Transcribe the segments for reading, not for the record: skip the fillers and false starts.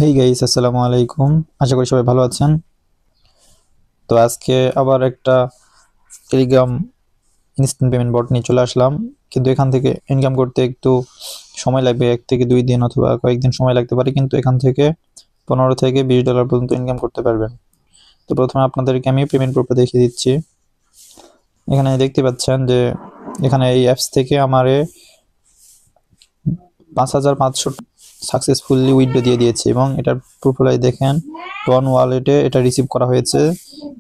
Hey guys, আসসালামু আলাইকুম। আশা করি সবাই ভালো আছেন। তো আজকে আবার একটা টেলিগ্রাম ইনস্ট্যান্ট পেমেন্ট বট নিয়ে চলে আসলাম। কিন্তু এখান থেকে ইনকাম করতে একটু সময় লাগবে, 1 থেকে 2 দিন অথবা কয়েকদিন সময় লাগতে পারে, কিন্তু এখান থেকে $15 থেকে $20 পর্যন্ত ইনকাম করতে পারবেন। তো প্রথমে আপনাদেরকে আমি পেমেন্ট প্রুফটা দেখিয়ে দিচ্ছি। এখানে দেখতে পাচ্ছেন যে এখানে এই অ্যাপস থেকে আমারে 5,500 সাকসেসফুলি উইথড্র দিয়ে দিয়েছে এবং এটার প্রুফগুলাই দেখেন। টন ওয়ালেটে এটা রিসিভ করা হয়েছে।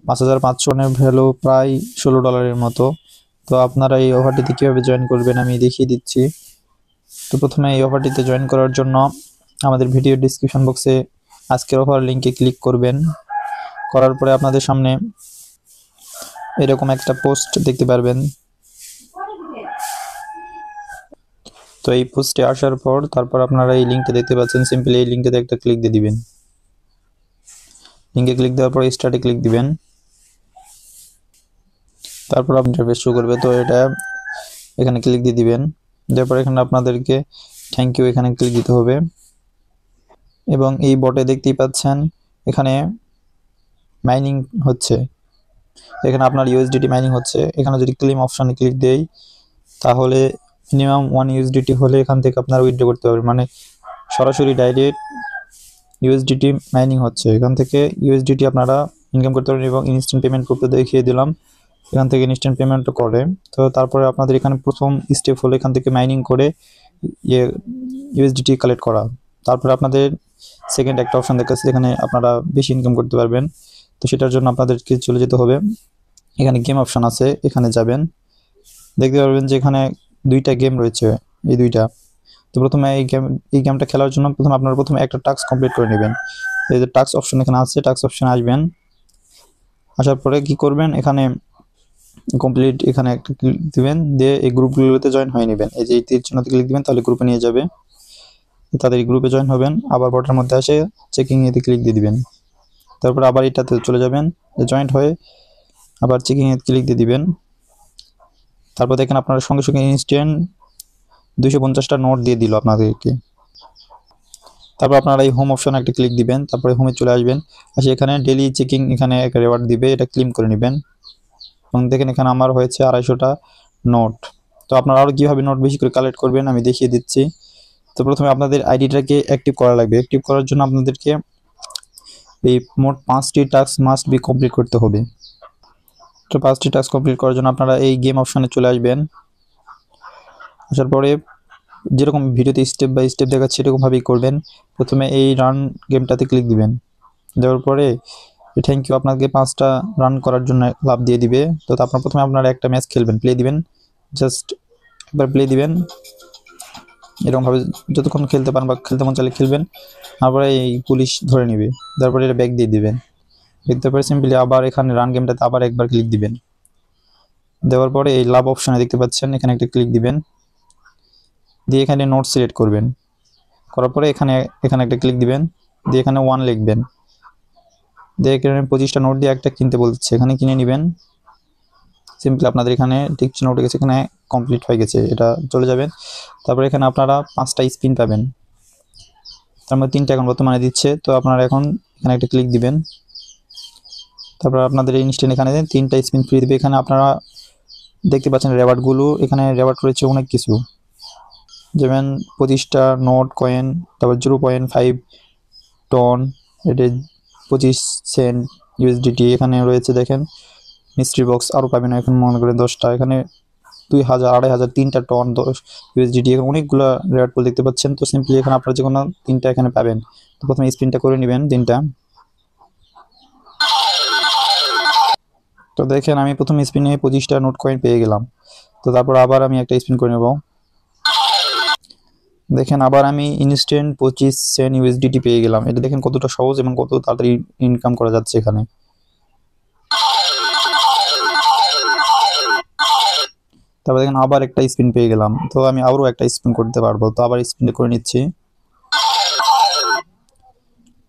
5,500 এর ভ্যালু প্রায় $16 মতো। তো আপনারা এই অফারটিতে কীভাবে জয়েন করবেন আমি দেখিয়ে দিচ্ছি। তো প্রথমে এই অফারটিতে জয়েন করার জন্য আমাদের ভিডিও ডিসক্রিপশন বক্সে আজকের অফার লিঙ্কে ক্লিক করবেন। করার পরে আপনাদের সামনে এরকম একটা পোস্ট দেখতে পারবেন। তো এই পোস্টে আসার পর তারপর আপনারা এই লিঙ্কটা দেখতে পাচ্ছেন, সিম্পলি এই লিঙ্কটাতে একটা ক্লিক দিয়ে দিবেন। লিঙ্কে ক্লিক দেওয়ার পর স্টার্টে ক্লিক দিবেন। তারপর আপনার ইন্টারফেস শো করবে। তো এটা এখানে ক্লিক দিয়ে দিবেন। তারপর এখানে আপনাদেরকে থ্যাংক ইউ এখানে ক্লিক দিতে হবে। এবং এই বটে দেখতেই পাচ্ছেন এখানে মাইনিং হচ্ছে, এখানে আপনার ইউএসডিটি মাইনিং হচ্ছে। এখানে যদি ক্লেম অপশানে ক্লিক দেই তাহলে মিনিমাম 1 ইউএসডিটি হলে এখান থেকে আপনারা উইথড্র করতে পারবেন, মানে সরাসরি ডাইরেক্ট ইউএসডিটি মাইনিং হচ্ছে। এখান থেকে ইউএসডিটি আপনারা ইনকাম করতে পারেন এবং ইনস্ট্যান্ট পেমেন্ট করতে দেখিয়ে দিলাম। এখান থেকে ইনস্ট্যান্ট পেমেন্টও করে। তো তারপরে আপনাদের এখানে প্রথম স্টেপ হলো এখান থেকে মাইনিং করে ইউএসডিটি কালেক্ট করা। তারপরে আপনাদের সেকেন্ড একটা অপশান দেখাচ্ছে যেখানে আপনারা বেশি ইনকাম করতে পারবেন। তো সেটার জন্য আপনাদেরকে চলে যেতে হবে, এখানে গেম অপশান আছে, এখানে যাবেন। দেখতে পারবেন যে এখানে 2টা গেম রয়েছে, এই 2টা। তো প্রথমে এই গেমটা খেলার জন্য আপনারা প্রথমে একটা টাস্ক কমপ্লিট করে নেবেন। এই যে টাস্ক অপশন এখানে আছে, টাস্ক অপশনে আসবেন। আসার পরে কি করবেন, এখানে কমপ্লিট এখানে একটা ক্লিক দিবেন, দিয়ে এই গ্রুপগুলোতে জয়েন হয়ে নেবেন। এই যে এই তীর চিহ্নতে ক্লিক দিবেন, তাহলে গ্রুপে নিয়ে যাবে, তাদের এই গ্রুপে জয়েন হবেন। আবার বটের মধ্যে আসে চেকিং এতে ক্লিক দিয়ে দিবেন। তারপর আবার এটাতে চলে যাবেন, জয়েন্ট হয়ে আবার চেকিং এ ক্লিক দিয়ে দিবেন। তারপর দেখেন আপনারা সঙ্গে সঙ্গে ইনস্ট্যান্ট 250টা নোট দিয়ে দিল আপনাদেরকে। তারপর আপনারা এই হোম অপশনে একটা ক্লিক দিবেন, তারপরে হোমে চলে আসবেন। আসে এখানে ডেলি চেকিং এখানে একটা রিওয়ার্ড দিবে, এটা ক্লেম করে নেবেন। এবং দেখেন এখানে আমার হয়েছে 250টা নোট। তো আপনারা আরও কীভাবে নোট বেশি করে কালেক্ট করবেন আমি দেখিয়ে দিচ্ছি। তো প্রথমে আপনাদের আইডিটাকে অ্যাক্টিভ করা লাগবে। অ্যাক্টিভ করার জন্য আপনাদেরকে এই মোট 5টি টাস্ক মাস্ট বি কমপ্লিট করতে হবে। তো 5টি টাস্ক কমপ্লিট করার জন্য আপনারা এই গেম অপশানে চলে আসবেন। আসার পরে যেরকম ভিডিওতে স্টেপ বাই স্টেপ দেখাচ্ছে এরকমভাবেই করবেন। প্রথমে এই রান গেমটাতে ক্লিক দিবেন, দেওয়ার পরে থ্যাংক ইউ আপনাকে 5টা রান করার জন্য লাভ দিয়ে দিবে। তো আপনার প্রথমে আপনারা একটা ম্যাচ খেলবেন, প্লে দিবেন, জাস্ট একবার প্লে দিবেন। এরকমভাবে যতক্ষণ খেলতে পারেন বা খেলতে মন চাইলে খেলবেন। তারপরে এই পুলিশ ধরে নেবে, তারপরে এটা ব্যাক দিয়ে দিবেন। দেখতে পারে সিম্পলি আবার এখানে রান গেমটাতে আবার একবার ক্লিক দিবেন। দেওয়ার পরে এই লাভ অপশানে দেখতে পাচ্ছেন এখানে একটা ক্লিক দিবেন, দিয়ে এখানে নোট সিলেক্ট করবেন। করার পরে এখানে একটা ক্লিক দিবেন, দিয়ে এখানে 1 লিখবেন। দিয়ে এখানে 25টা নোট দিয়ে একটা কিনতে বলছে, এখানে কিনে নেবেন। সিম্পলি আপনাদের এখানে ঠিক চিহ্ন উঠে গেছে, এখানে কমপ্লিট হয়ে গেছে, এটা চলে যাবেন। তারপরে এখানে আপনারা 5টা স্পিন পাবেন, তার মধ্যে 3টা এখন বর্তমানে দিচ্ছে। তো আপনারা এখন এখানে একটা ক্লিক দিবেন। তারপর আপনাদের ইনস্ট্যান্ট এখানে 3টা স্পিন ফ্রি দেবে। এখানে আপনারা দেখতে পাচ্ছেন রেওয়ার্ডগুলো, এখানে রেওয়ার্ড রয়েছে অনেক কিছু, যেমন 25টা নোট কয়েন, তারপর 0.5 টন, এটা 25 সেন্ট ইউএসডিটি এখানে রয়েছে। দেখেন মিস্ট্রি বক্স আরও পাবেন, এখন মনে করেন 10টা, এখানে 2,000, 2,500, 3টা টন 10 ইউএসডিটি, এখানে অনেকগুলো রেওয়ার্ড পুল দেখতে পাচ্ছেন। তো সিম্পলি এখানে আপনারা যে কোনো 3টা এখানে পাবেন। তো প্রথমে স্পিনটা করে নেবেন 3টা। তো দেখেন আমি প্রথম স্পিনে 25টা নোট কয়েন পেয়ে গেলাম। তো তারপর আবার আমি একটা স্পিন করে নেব। দেখেন আবার আমি ইনস্ট্যান্ট 25 সেন্ট ইউএসডিটি পেয়ে গেলাম। এটা দেখেন কতটা সহজ এবং কত তাড়াতাড়ি ইনকাম করা যাচ্ছে এখানে। তারপর দেখেন আবার একটা স্পিন পেয়ে গেলাম, তো আমি আবারও একটা স্পিন করতে পারবো। তো আবার স্পিন করে নিচ্ছি,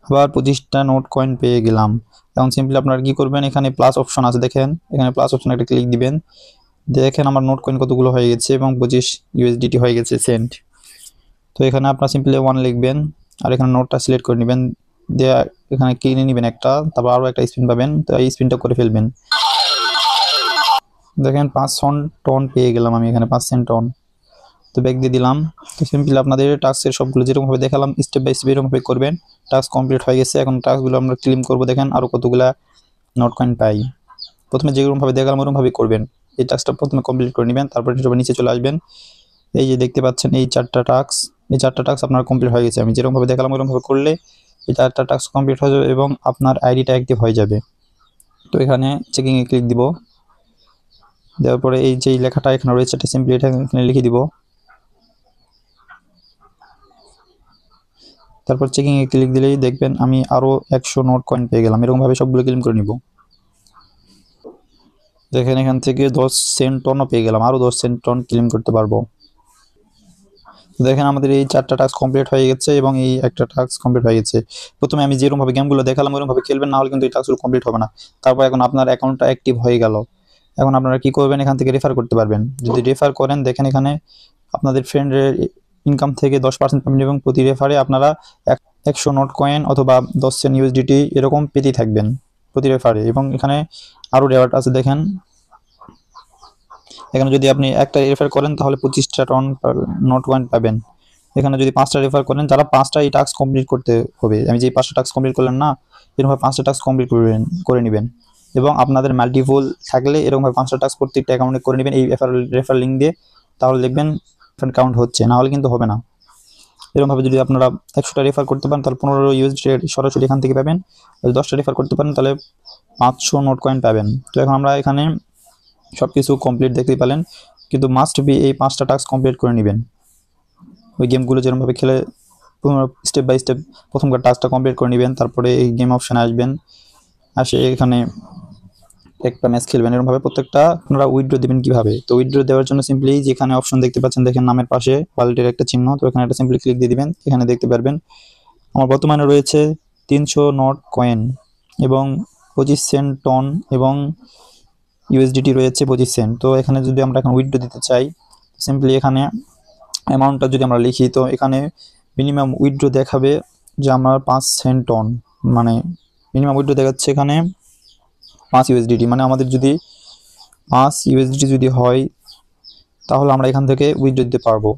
আবার 25টা নোট কয়েন পেয়ে গেলাম। এখন সিম্পলি আপনারা কি করবেন, এখানে প্লাস অপশন আছে, দেখেন এখানে প্লাস অপশন একটা ক্লিক দিবেন। দেখেন আমার নোট কয়েন কতগুলো হয়ে গেছে এবং 25 ইউএসডিটি হয়ে গেছে সেন্ট। তো এখানে আপনারা সিম্পলি 1 লিখবেন, আর এখানে নোটটা সিলেক্ট করে নেবেন, দিয়ে এখানে কিনে নেবেন একটা, তারপর আরও একটা স্পিন পাবেন, তো এই স্পিনটা করে ফেলবেন। দেখেন 5 টন পেয়ে গেলাম আমি এখানে 5 টন। তো ব্যাক দিয়ে দিলাম। তো সিম্পলি আপনাদের টাস্কের সবগুলো যেরকমভাবে দেখালাম স্টেপ বাই স্টেপ এরকমভাবে করবেন। টাস্ক কমপ্লিট হয়ে গেছে, এখন টাস্কগুলো আমরা ক্লেম করবো। দেখেন আরও কতগুলা নট কয়েন পাই। প্রথমে যেরকমভাবে দেখালাম ওরকমভাবে করবেন। এই টাস্কটা প্রথমে কমপ্লিট করে নেবেন, তারপর নিচে চলে আসবেন। এই যে দেখতে পাচ্ছেন এই 4টা টাস্ক আপনার কমপ্লিট হয়ে গেছে। আমি যেরকমভাবে দেখালাম ওরকমভাবে করলে এই 4টা টাস্ক কমপ্লিট হয়ে যাবে এবং আপনার আইডিটা অ্যাক্টিভ হয়ে যাবে। তো এখানে চেকিংয়ে ক্লিক দিব, দেওয়ার পরে এই যে লেখাটা এখানে রয়েছে এটা সিম্পলি এটা এখানে লিখে দিব, তারপর চেকিংয়ে ক্লিক দিলেই দেখবেন আমি আরও 100 নোট কয়েন পেয়ে গেলাম। এরকমভাবে সবগুলো ক্লেম করে নিব। দেখেন এখান থেকে 10 টনও পেয়ে গেলাম, আরও 10 টন ক্লেম করতে পারবো। দেখেন আমাদের এই 4টা টাস্ক কমপ্লিট হয়ে গেছে এবং এই একটা টাস্ক কমপ্লিট হয়ে গেছে। প্রথমে আমি যেরকমভাবে গেমগুলো দেখালাম ওরকমভাবে খেলবেন, না হলে কিন্তু এই টাস্কগুলো কমপ্লিট হবে না। তারপর এখন আপনার অ্যাকাউন্টটা অ্যাক্টিভ হয়ে গেল। এখন আপনারা কি করবেন, এখান থেকে রেফার করতে পারবেন। যদি রেফার করেন দেখেন এখানে আপনাদের ফ্রেন্ডের ইনকাম থেকে 10% পাবেন এবং প্রতি রেফারে আপনারা 100 নোট কয়েন অথবা 10 সেন্ট ইউএসডিটি এরকম পেতেই থাকবেন প্রতি রেফারে। এবং এখানে আরও রেওয়ার্ড আছে দেখেন, এখানে যদি আপনি একটা রেফার করেন তাহলে 25টা টন নোট কয়েন পাবেন। এখানে যদি 5টা রেফার করেন, যারা 5টা এই টাস্ক কমপ্লিট করতে হবে, আমি যে 5টা টাস্ক কমপ্লিট করলেন না, এরকমভাবে 5টা টাস্ক কমপ্লিট করে নেবেন। এবং আপনাদের মাল্টিপল থাকলে এরকমভাবে 5টা টাস্ক প্রত্যেকটা অ্যাকাউন্টে করে নেবেন এই রেফার লিঙ্ক দিয়ে, তাহলে দেখবেন কাউন্ট হচ্ছে, না হলে কিন্তু হবে না। এরকমভাবে যদি আপনারা 100টা রেফার করতে পারেন তাহলে 15 ইউএসডি সরাসরি এখান থেকে পাবেন। যদি 10টা রেফার করতে পারেন তাহলে 500 নোট কয়েন পাবেন। তো এখন আমরা এখানে সব কিছু কমপ্লিট দেখতেই পেলেন, কিন্তু মাস্ট বি এই 5টা টাস্ক কমপ্লিট করে নেবেন। ওই গেমগুলো যেরকমভাবে খেলে স্টেপ বাই স্টেপ প্রথমকার টাস্কটা কমপ্লিট করে নেবেন, তারপরে এই গেম অপশানে আসবেন, আসে এখানে একটা ম্যাচ খেলবেন। এরকমভাবে প্রত্যেকটা আপনারা উইথড্র দেবেন কীভাবে, তো উইথড্র দেওয়ার জন্য সিম্পলি যেখানে অপশন দেখতে পাচ্ছেন দেখেন নামের পাশে ওয়ালেটের একটা চিহ্ন, তো এখানে একটা সিম্পলি ক্লিক দিয়ে দিবেন। এখানে দেখতে পারবেন আমার বর্তমানে রয়েছে 300 নট কয়েন এবং 25 সেন্ট টন এবং ইউএসডিটি রয়েছে 25 সেন্ট। তো এখানে যদি আমরা এখন উইথড্র দিতে চাই, সিম্পলি এখানে অ্যামাউন্টটা যদি আমরা লিখি, তো এখানে মিনিমাম উইথড্র দেখাবে যে আমার 5 সেন্ট টন, মানে মিনিমাম উইথড্র দেখাচ্ছে এখানে 5 ইউএসডিটি। মানে আমাদের যদি 5 ইউএসডিটি যদি হয় তাহলে আমরা এখান থেকে উইথড্র দিতে পারবো।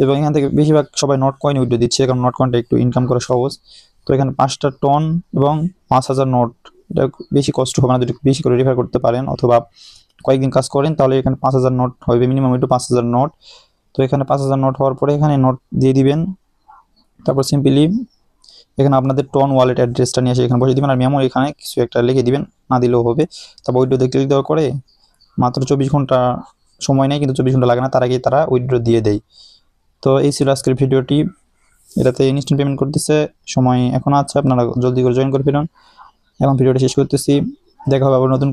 এবং এখান থেকে বেশিরভাগ সবাই নট কয়েন উইথড্র দিচ্ছে, কারণ নট কয়েনটা একটু ইনকাম করা সহজ। তো এখানে 5টা টন এবং 5000 নোট, এটা বেশি কষ্ট হবে না যদি বেশি করে রেফার করতে পারেন অথবা কয়েকদিন কাজ করেন, তাহলে এখানে 5000 নোট হবে, মিনিমাম একটু 5000 নোট। তো এখানে 5000 নোট হওয়ার পরে এখানে নোট দিয়ে দিবেন, তারপর সিম্পলি এখানে আপনাদের টন ওয়ালেট অ্যাড্রেসটা নিয়ে এসে এখানে বসে দিবেন, আর মেমো এখানে কিছু একটা লিখে দিবেন, না দিলেও হবে। তারপর উইথড্রোতে ক্লিক দেওয়ার পরে মাত্র 24 ঘন্টা সময় নেই, কিন্তু 24 ঘন্টা লাগে না, তার আগেই তারা উইথড্র দিয়ে দেয়। তো এই ছিল আজকের ভিডিওটি। এটাতে ইনস্ট্যান্ট পেমেন্ট করতেছে, সময় এখন আছে, আপনারা জলদি করে জয়েন করে ফেলুন। এখন ভিডিওটা শেষ করতেছি, দেখা হবে আবার নতুন